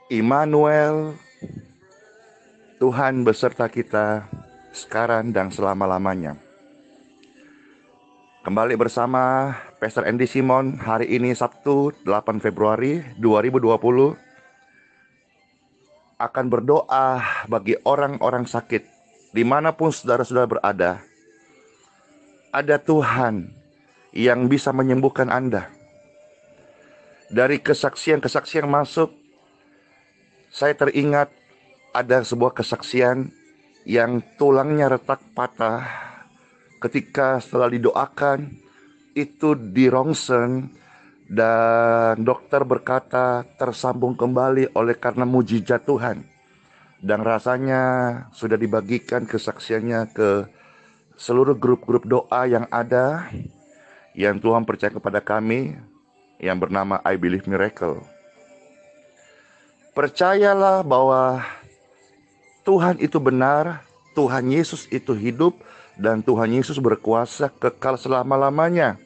Immanuel, Tuhan beserta kita sekarang dan selama-lamanya. Kembali bersama Pastor Andy Simon hari ini Sabtu 8 Februari 2020 akan berdoa bagi orang-orang sakit dimanapun saudara-saudara berada. Ada Tuhan yang bisa menyembuhkan Anda. Dari kesaksian-kesaksian masuk, saya teringat ada sebuah kesaksian yang tulangnya retak patah. Ketika setelah didoakan, itu dirongsen dan dokter berkata tersambung kembali oleh karena mujizat Tuhan. Dan rasanya sudah dibagikan kesaksiannya ke seluruh grup-grup doa yang ada, yang Tuhan percaya kepada kami, yang bernama I Believe Miracle. Percayalah bahwa Tuhan itu benar, Tuhan Yesus itu hidup, dan Tuhan Yesus berkuasa kekal selama-lamanya.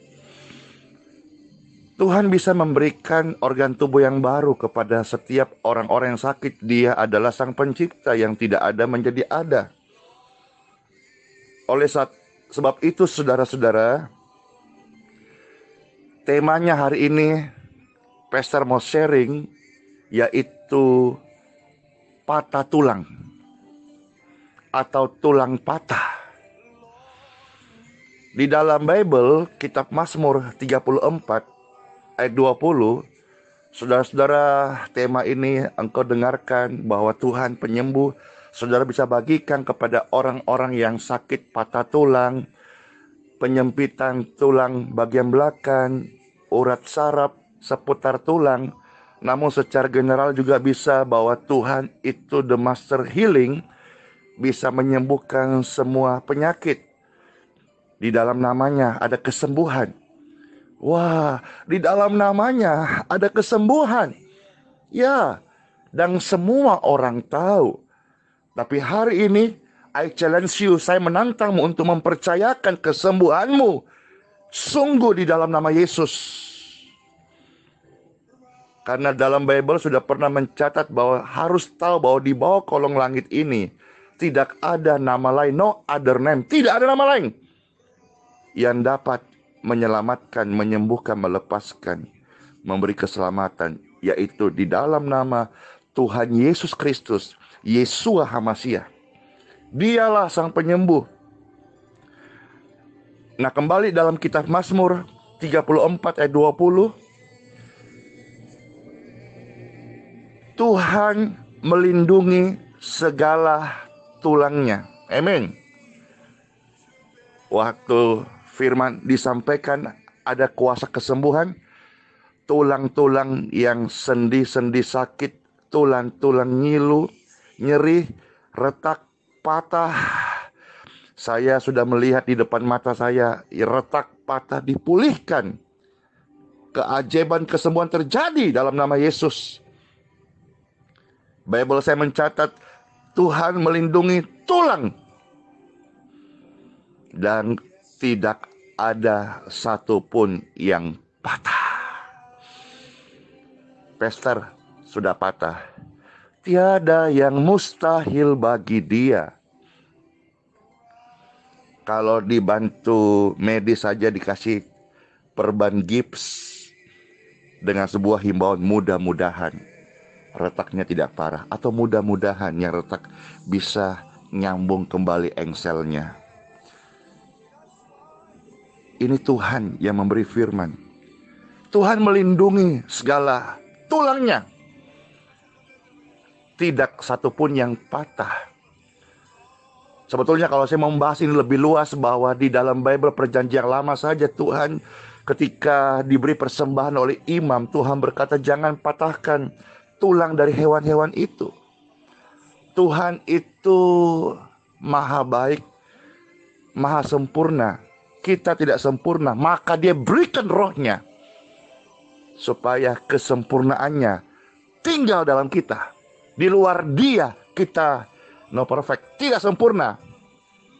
Tuhan bisa memberikan organ tubuh yang baru kepada setiap orang-orang yang sakit. Dia adalah Sang Pencipta yang tidak ada menjadi ada. Sebab itu saudara-saudara, temanya hari ini Pastor mau sharing, yaitu patah tulang atau tulang patah. Di dalam Bible, kitab Mazmur 34 ayat 20, saudara-saudara, tema ini engkau dengarkan bahwa Tuhan penyembuh. Saudara bisa bagikan kepada orang-orang yang sakit patah tulang, penyempitan tulang bagian belakang, urat saraf seputar tulang. Namun secara general juga bisa bahwa Tuhan itu the master healing, bisa menyembuhkan semua penyakit. Di dalam namanya ada kesembuhan. Wah, di dalam namanya ada kesembuhan. Ya, dan semua orang tahu. Tapi hari ini, I challenge you, saya menantangmu untuk mempercayakan kesembuhanmu. Sungguh di dalam nama Yesus. Karena dalam Bible sudah pernah mencatat bahwa harus tahu bahwa di bawah kolong langit ini tidak ada nama lain, no other name. Tidak ada nama lain yang dapat menyelamatkan, menyembuhkan, melepaskan, memberi keselamatan, yaitu di dalam nama Tuhan Yesus Kristus, Yeshua HaMashiach. Dialah Sang Penyembuh. Nah, kembali dalam kitab Mazmur 34 ayat 20, Tuhan melindungi segala tulangnya. Amin. Waktu firman disampaikan ada kuasa kesembuhan, tulang-tulang yang sendi-sendi sakit, tulang-tulang ngilu, nyeri, retak, patah. Saya sudah melihat di depan mata saya, retak, patah dipulihkan. Keajaiban kesembuhan terjadi dalam nama Yesus. Bible saya mencatat, Tuhan melindungi tulang. Dan tidak ada satupun yang patah. Pastor sudah patah. Tiada yang mustahil bagi dia. Kalau dibantu medis saja dikasih perban gips dengan sebuah himbauan, mudah-mudahan retaknya tidak parah, atau mudah-mudahan yang retak bisa nyambung kembali engselnya. Ini Tuhan yang memberi firman. Tuhan melindungi segala tulangnya. Tidak satupun yang patah. Sebetulnya kalau saya mau membahas ini lebih luas, bahwa di dalam Bible perjanjian lama saja Tuhan ketika diberi persembahan oleh imam, Tuhan berkata jangan patahkan tulang dari hewan-hewan itu. Tuhan itu maha baik, maha sempurna. Kita tidak sempurna, maka dia berikan rohnya supaya kesempurnaannya tinggal dalam kita. Di luar dia kita no perfect, tidak sempurna.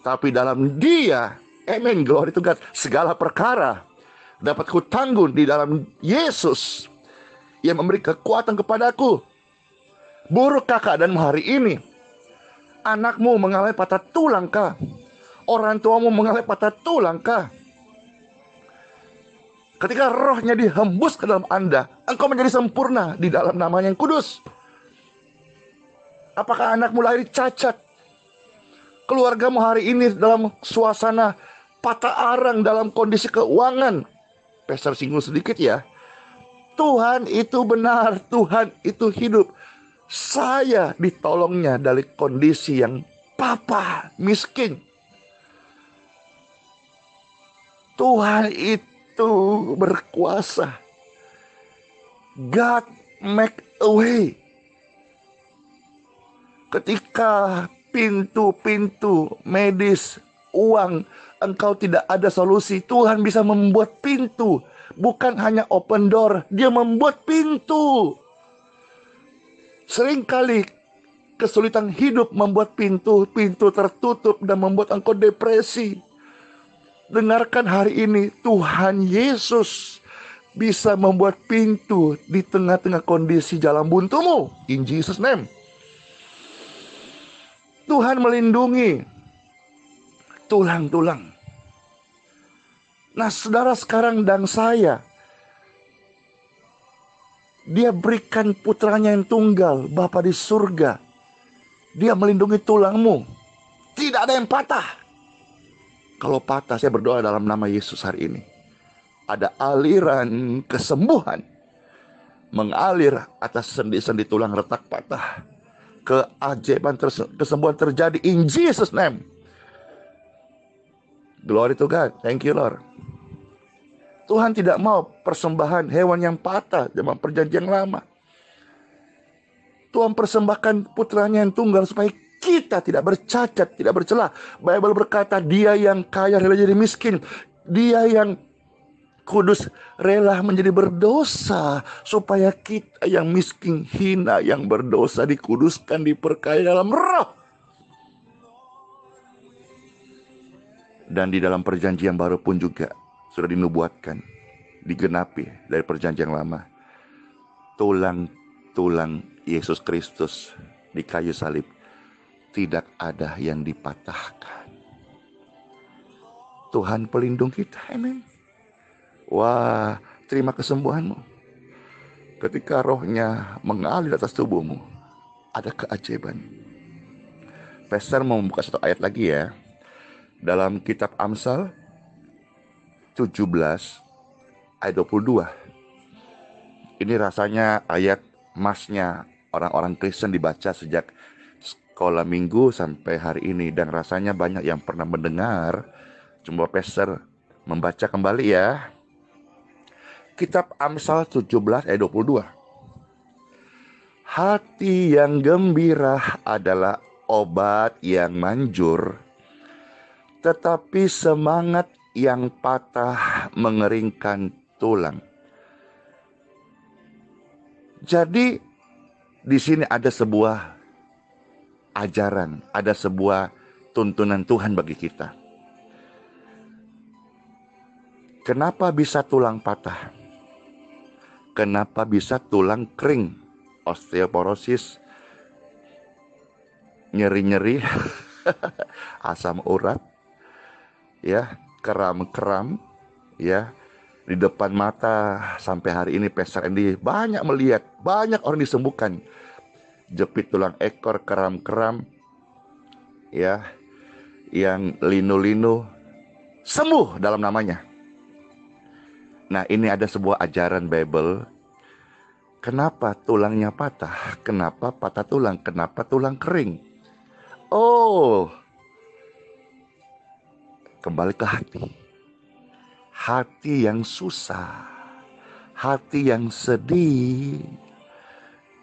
Tapi dalam dia, amen, glory to God, segala perkara dapat kutanggung di dalam Yesus yang memberi kekuatan kepadaku. Burukkah keadaanmu hari ini? Anakmu mengalami patah tulang kah? Orang tuamu mengalami patah tulang kah? Ketika rohnya dihembus ke dalam Anda, engkau menjadi sempurna di dalam namanya yang kudus. Apakah anakmu lahir cacat? Keluargamu hari ini dalam suasana patah arang dalam kondisi keuangan. Pastor singgung sedikit ya. Tuhan itu benar, Tuhan itu hidup. Saya ditolongnya dari kondisi yang papa miskin. Tuhan itu berkuasa. God make a way. Ketika pintu-pintu medis, uang, engkau tidak ada solusi, Tuhan bisa membuat pintu. Bukan hanya open door, Dia membuat pintu. Seringkali kesulitan hidup membuat pintu tertutup dan membuat engkau depresi. Dengarkan hari ini, Tuhan Yesus bisa membuat pintu di tengah-tengah kondisi jalan buntumu. In Jesus' name. Tuhan melindungi tulang-tulang. Nah, saudara sekarang dan saya, Dia berikan putranya yang tunggal, Bapa di surga. Dia melindungi tulangmu. Tidak ada yang patah. Kalau patah, saya berdoa dalam nama Yesus hari ini. Ada aliran kesembuhan mengalir atas sendi-sendi tulang retak patah. Keajaiban kesembuhan terjadi in Jesus' name. Glory to God. Thank you Lord. Tuhan tidak mau persembahan hewan yang patah zaman perjanjian lama. Tuhan persembahkan putranya yang tunggal supaya kita tidak bercacat, tidak bercela. Bible berkata, Dia yang kaya rela jadi miskin. Dia yang kudus rela menjadi berdosa supaya kita yang miskin, hina, yang berdosa dikuduskan, diperkaya dalam roh. Dan di dalam perjanjian baru pun juga sudah dinubuatkan, digenapi dari perjanjian lama. Tulang-tulang Yesus Kristus di kayu salib tidak ada yang dipatahkan. Tuhan pelindung kita, amin. Wah, terima kesembuhanmu. Ketika rohnya mengalir atas tubuhmu, ada keajaiban. Pastor mau membuka satu ayat lagi ya. Dalam kitab Amsal 17 ayat 22. Ini rasanya ayat emasnya orang-orang Kristen dibaca sejak sekolah minggu sampai hari ini. Dan rasanya banyak yang pernah mendengar. Coba Pastor membaca kembali ya. Kitab Amsal 17 ayat 22. Hati yang gembira adalah obat yang manjur, tetapi semangat yang patah mengeringkan tulang. Jadi di sini ada sebuah ajaran, ada sebuah tuntunan Tuhan bagi kita. Kenapa bisa tulang patah? Kenapa bisa tulang kering? Osteoporosis, nyeri-nyeri, asam urat, ya, keram-keram, ya, di depan mata. Sampai hari ini Pastor Andy banyak melihat, banyak orang disembuhkan. Jepit tulang ekor, keram-keram, ya, yang linu-linu, sembuh dalam namanya. Nah, ini ada sebuah ajaran Bible. Kenapa tulangnya patah? Kenapa patah tulang? Kenapa tulang kering? Oh, kembali ke hati. Hati yang susah, hati yang sedih,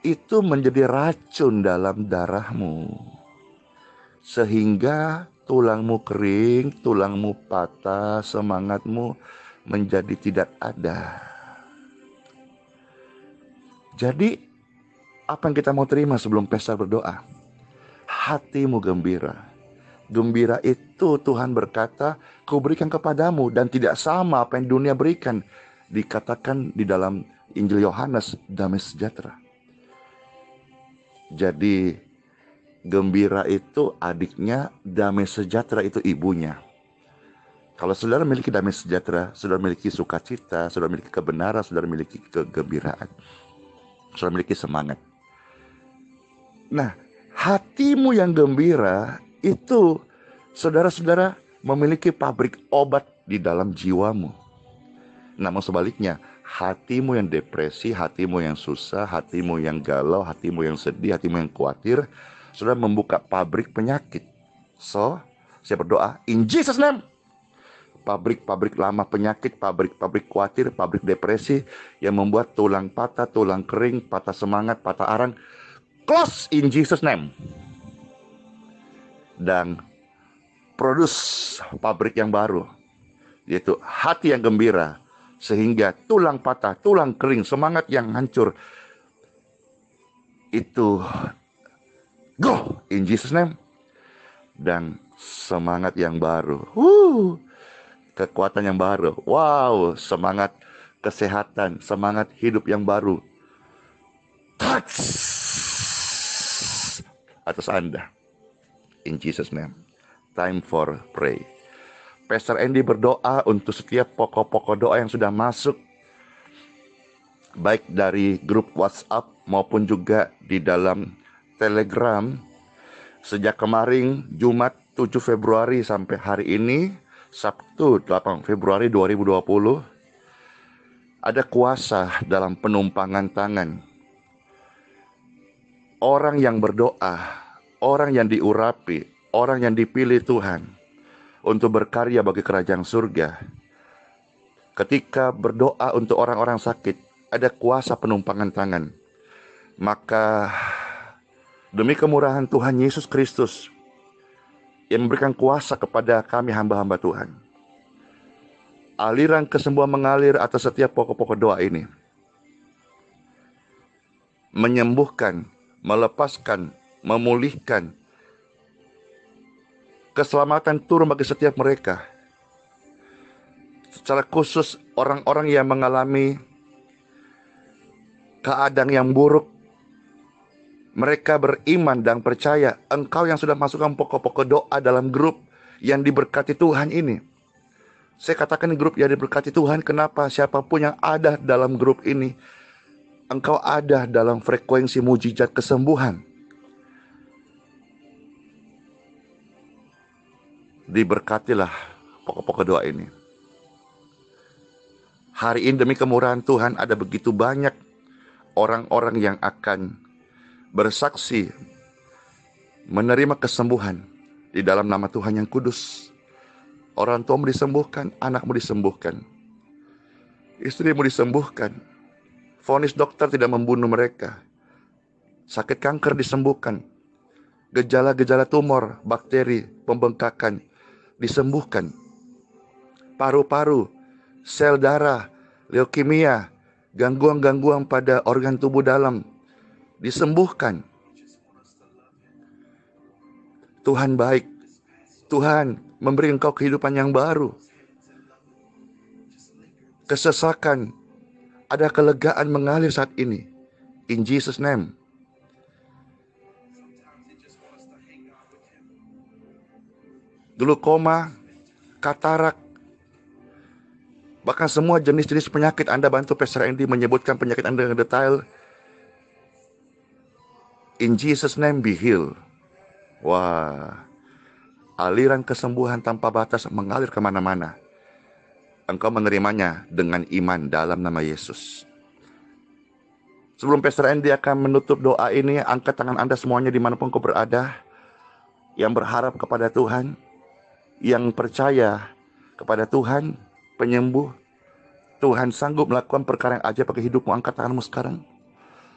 itu menjadi racun dalam darahmu. Sehingga tulangmu kering, tulangmu patah, semangatmu menjadi tidak ada. Jadi apa yang kita mau terima sebelum Pastor berdoa? Hatimu gembira. Gembira itu Tuhan berkata, kuberikan kepadamu dan tidak sama apa yang dunia berikan. Dikatakan di dalam Injil Yohanes, damai sejahtera. Jadi gembira itu adiknya, damai sejahtera itu ibunya. Kalau saudara memiliki damai sejahtera, saudara memiliki sukacita, saudara memiliki kebenaran, saudara memiliki kegembiraan, saudara memiliki semangat. Nah, hatimu yang gembira itu, saudara-saudara, memiliki pabrik obat di dalam jiwamu. Namun sebaliknya, hatimu yang depresi, hatimu yang susah, hatimu yang galau, hatimu yang sedih, hatimu yang khawatir, saudara membuka pabrik penyakit. So, saya berdoa, in Jesus name, pabrik-pabrik lama penyakit, pabrik-pabrik khawatir, pabrik depresi yang membuat tulang patah, tulang kering, patah semangat, patah arang, close in Jesus name. Dan produce pabrik yang baru, yaitu hati yang gembira, sehingga tulang patah, tulang kering, semangat yang hancur itu go in Jesus name. Dan semangat yang baru, kekuatan yang baru, wow, semangat kesehatan, semangat hidup yang baru, touch atas Anda in Jesus name. Time for pray. Pastor Andy berdoa untuk setiap pokok-pokok doa yang sudah masuk, baik dari grup WhatsApp maupun juga di dalam Telegram. Sejak kemarin Jumat 7 Februari sampai hari ini Sabtu 8 Februari 2020, ada kuasa dalam penumpangan tangan. Orang yang berdoa, orang yang diurapi, orang yang dipilih Tuhan untuk berkarya bagi kerajaan surga. Ketika berdoa untuk orang-orang sakit, ada kuasa penumpangan tangan. Maka demi kemurahan Tuhan Yesus Kristus yang memberikan kuasa kepada kami hamba-hamba Tuhan, aliran kesembuhan mengalir atas setiap pokok-pokok doa ini, menyembuhkan, melepaskan, memulihkan, keselamatan turun bagi setiap mereka. Secara khusus orang-orang yang mengalami keadaan yang buruk, mereka beriman dan percaya engkau yang sudah masukkan pokok-pokok doa dalam grup yang diberkati Tuhan ini. Saya katakan grup yang diberkati Tuhan, kenapa? Siapapun yang ada dalam grup ini, engkau ada dalam frekuensi mujizat kesembuhan. Diberkatilah pokok-pokok doa ini. Hari ini demi kemurahan Tuhan ada begitu banyak orang-orang yang akan bersaksi menerima kesembuhan di dalam nama Tuhan yang kudus. Orang tuamu disembuhkan, anakmu disembuhkan, istrimu disembuhkan. Vonis dokter tidak membunuh mereka. Sakit kanker disembuhkan. Gejala-gejala tumor, bakteri, pembengkakan disembuhkan. Paru-paru, sel darah, leukemia, gangguan-gangguan pada organ tubuh dalam disembuhkan. Tuhan baik. Tuhan memberi engkau kehidupan yang baru. Kesesakan, ada kelegaan mengalir saat ini. In Jesus name. Glukoma, katarak, bahkan semua jenis-jenis penyakit. Anda bantu Pastor Andy menyebutkan penyakit Anda dengan detail. In Jesus name be healed. Wah, aliran kesembuhan tanpa batas mengalir kemana-mana. Engkau menerimanya dengan iman dalam nama Yesus. Sebelum Pastor Andy akan menutup doa ini, angkat tangan Anda semuanya dimanapun kau berada, yang berharap kepada Tuhan, yang percaya kepada Tuhan penyembuh. Tuhan sanggup melakukan perkara yang ajaib bagi hidupmu. Angkat tanganmu sekarang.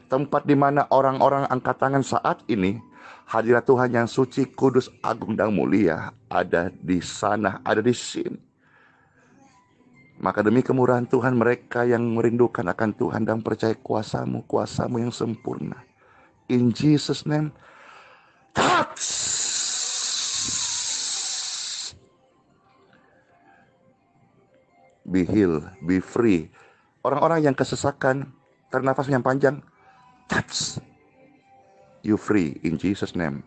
Tempat di mana orang-orang angkat tangan saat ini, hadirat Tuhan yang suci, kudus, agung, dan mulia ada di sana, ada di sini. Maka demi kemurahan Tuhan, mereka yang merindukan akan Tuhan dan percaya kuasamu, kuasamu yang sempurna. In Jesus name, touch! Be healed, be free. Orang-orang yang kesesakan, tarik nafas yang panjang, touch. you free in Jesus name.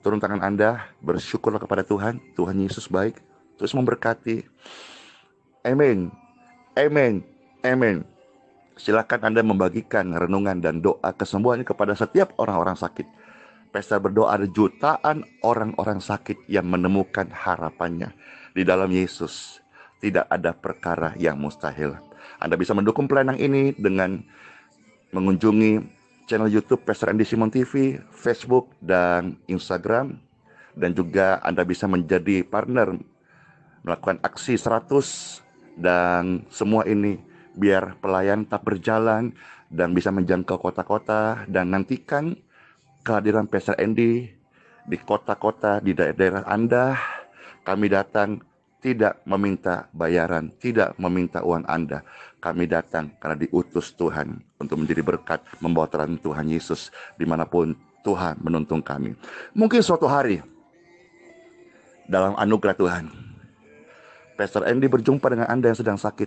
Turun tangan Anda, bersyukurlah kepada Tuhan. Tuhan Yesus baik, terus memberkati. Amin. Amin. Amin. Silakan Anda membagikan renungan dan doa kesembuhan kepada setiap orang-orang sakit. Pastor berdoa ada jutaan orang-orang sakit yang menemukan harapannya di dalam Yesus. Tidak ada perkara yang mustahil. Anda bisa mendukung pelayanan ini dengan mengunjungi channel YouTube Pastor Andy Simon TV, Facebook, dan Instagram. Dan juga Anda bisa menjadi partner melakukan aksi 100, dan semua ini biar pelayan tetap berjalan dan bisa menjangkau kota-kota. Dan nantikan kehadiran Pastor Andy di kota-kota, di daerah Anda. Kami datang tidak meminta bayaran, tidak meminta uang Anda. Kami datang karena diutus Tuhan untuk menjadi berkat, membawa terang Tuhan Yesus dimanapun Tuhan menuntun kami. Mungkin suatu hari dalam anugerah Tuhan, Pastor Andy berjumpa dengan Anda yang sedang sakit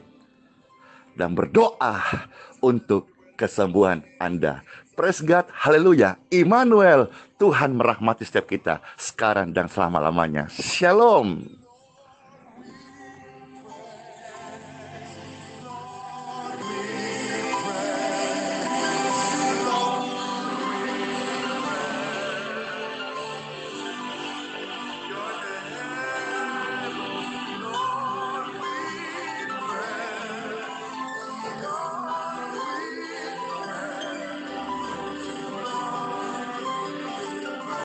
dan berdoa untuk kesembuhan Anda. Praise God, haleluya, Immanuel, Tuhan merahmati setiap kita sekarang dan selama-lamanya. Shalom.